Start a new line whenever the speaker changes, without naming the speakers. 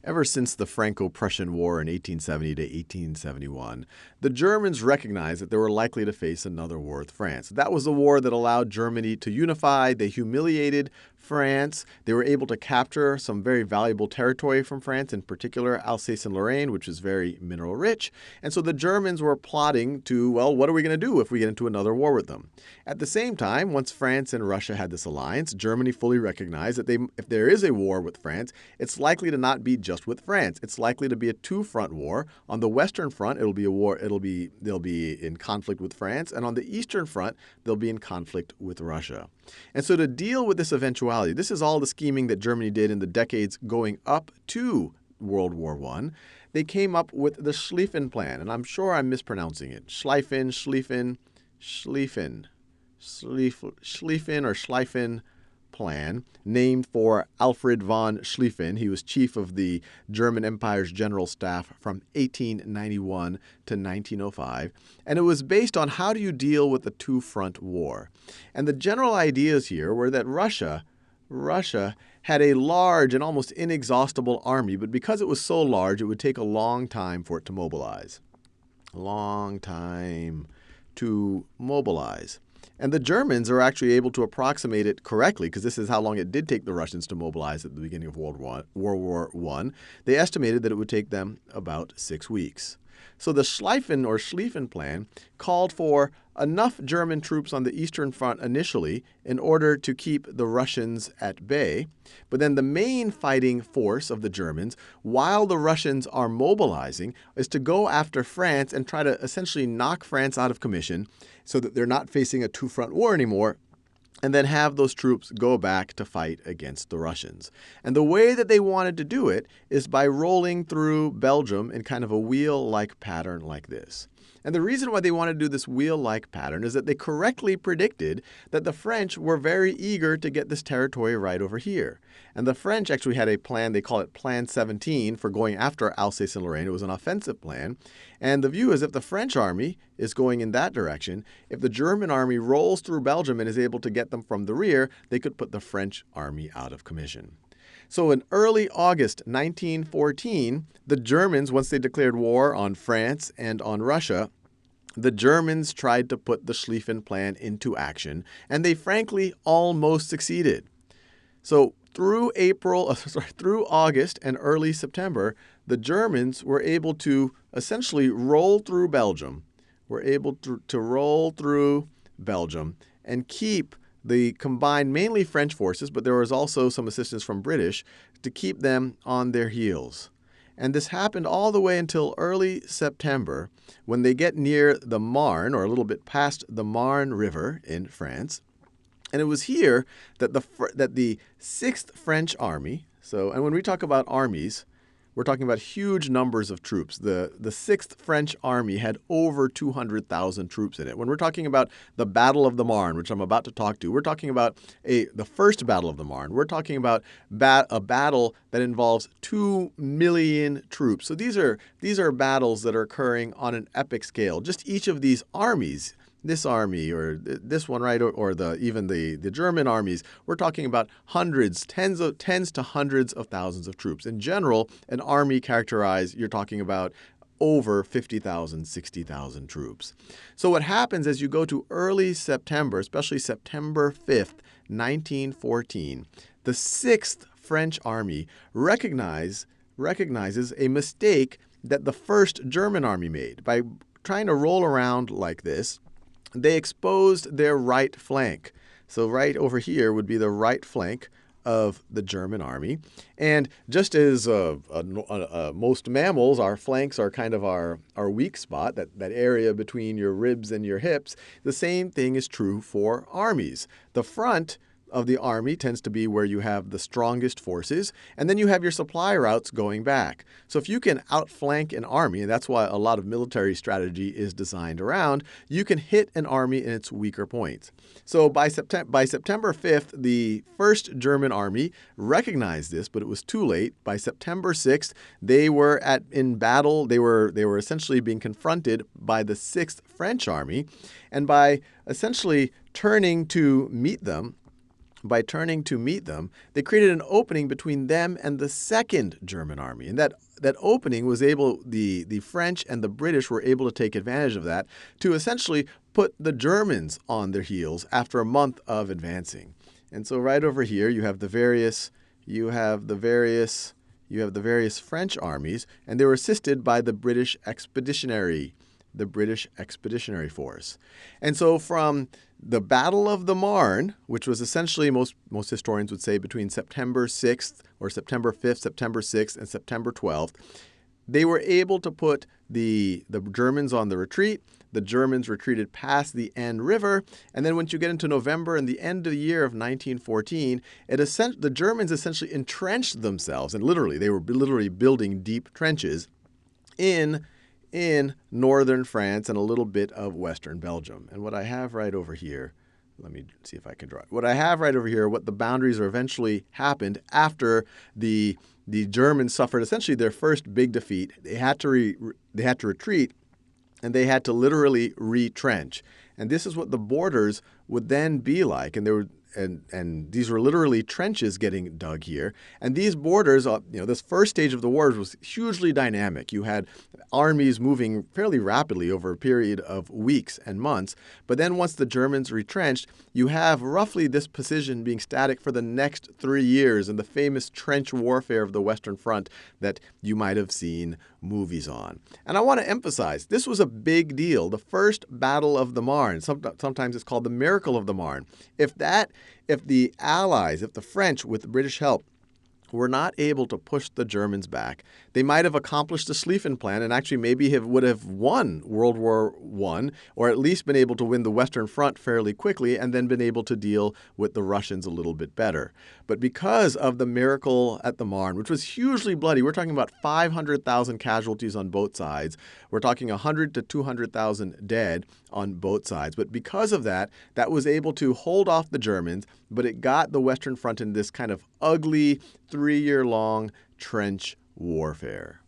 ever since the Franco-Prussian War in 1870 to 1871, the Germans recognized that they were likely to face another war with France. That was the war that allowed Germany to unify. They humiliated France. They were able to capture some very valuable territory from France, in particular Alsace and Lorraine, which is very mineral rich. And so the Germans were plotting to, well, what are we going to do if we get into another war with them? At the same time, once France and Russia had this alliance, Germany fully recognized that if there is a war with France, it's likely to not be just with France. It's likely to be a two-front war. On the Western Front, it'll be a war. They'll be in conflict with France, and on the Eastern Front, they'll be in conflict with Russia. And so to deal with this eventuality, this is all the scheming that Germany did in the decades going up to World War I. They came up with the Schlieffen Plan, and I'm sure I'm mispronouncing it. Schlieffen Plan, named for Alfred von Schlieffen. He was chief of the German Empire's general staff from 1891 to 1905. And it was based on how do you deal with a two-front war. And the general ideas here were that Russia had a large and almost inexhaustible army, but because it was so large, it would take a long time for it to mobilize. A long time to mobilize. And the Germans are actually able to approximate it correctly, because this is how long it did take the Russians to mobilize at the beginning of World War I. They estimated that it would take them about 6 weeks. So the Schlieffen Plan called for enough German troops on the Eastern Front initially in order to keep the Russians at bay. But then the main fighting force of the Germans, while the Russians are mobilizing, is to go after France and try to essentially knock France out of commission so that they're not facing a two-front war anymore, and then have those troops go back to fight against the Russians. And the way that they wanted to do it is by rolling through Belgium in kind of a wheel-like pattern like this. And the reason why they wanted to do this wheel-like pattern is that they correctly predicted that the French were very eager to get this territory right over here. And the French actually had a plan, they call it Plan 17, for going after Alsace and Lorraine. It was an offensive plan. And the view is if the French army is going in that direction, if the German army rolls through Belgium and is able to get them from the rear, they could put the French army out of commission. So in early August 1914, the Germans, once they declared war on France and on Russia, the Germans tried to put the Schlieffen Plan into action, and they frankly almost succeeded. So through August and early September, the Germans were able to essentially roll through Belgium. Were able to roll through Belgium and keep the combined mainly French forces, but there was also some assistance from British, to keep them on their heels. And this happened all the way until early September, when they get near the Marne, or a little bit past the Marne River in France. And it was here that the 6th French Army, and when we talk about armies, we're talking about huge numbers of troops. The 6th French Army had over 200,000 troops in it. When we're talking about the Battle of the Marne, which I'm about to talk to, we're talking about the first Battle of the Marne. We're talking about a battle that involves 2 million troops. So these are battles that are occurring on an epic scale. Just each of these armies, this army or this one, right, or even the German armies, we're talking about hundreds, tens to hundreds of thousands of troops. In general, an army you're talking about over 50,000, 60,000 troops. So what happens as you go to early September, especially September 5th, 1914, the 6th French Army recognizes a mistake that the 1st German Army made. By trying to roll around like this, they exposed their right flank. So right over here would be the right flank of the German army. And just as most mammals, our flanks are kind of our weak spot, that area between your ribs and your hips, the same thing is true for armies. The front of the army tends to be where you have the strongest forces, and then you have your supply routes going back. So if you can outflank an army, and that's why a lot of military strategy is designed around, you can hit an army in its weaker points. So by September 5th, the 1st German Army recognized this, but it was too late. By September 6th, they were in battle. They were essentially being confronted by the 6th French Army, and by essentially turning to meet them, by turning to meet them, they created an opening between them and the Second German Army. And that opening was the French and the British were able to take advantage of that to essentially put the Germans on their heels after a month of advancing. And so right over here you have the various French armies, and they were assisted by the British Expeditionary Force. And so from the Battle of the Marne, which was essentially, most historians would say, between September 6th or September 5th, September 6th, and September 12th, they were able to put the Germans on the retreat. The Germans retreated past the Aisne River, and then once you get into November and the end of the year of 1914, the Germans essentially entrenched themselves, and they were literally building deep trenches in northern France and a little bit of western Belgium. And what I have right over here, let me see if I can draw it. What I have right over here, what the boundaries are eventually happened after the Germans suffered essentially their first big defeat. They had to retreat, and they had to literally retrench. And this is what the borders would then be like. And these were literally trenches getting dug here. And these borders, this first stage of the war was hugely dynamic. You had armies moving fairly rapidly over a period of weeks and months. But then once the Germans retrenched, you have roughly this position being static for the next 3 years in the famous trench warfare of the Western Front that you might have seen movies on. And I want to emphasize, this was a big deal. The first Battle of the Marne, sometimes it's called the Miracle of the Marne. If the Allies, if the French, with British help, were not able to push the Germans back, they might have accomplished the Schlieffen Plan and actually maybe would have won World War I, or at least been able to win the Western Front fairly quickly and then been able to deal with the Russians a little bit better. But because of the miracle at the Marne, which was hugely bloody, we're talking about 500,000 casualties on both sides. We're talking 100 to 200,000 dead on both sides. But because of that was able to hold off the Germans, but it got the Western Front in this kind of ugly 3-year-long trench warfare.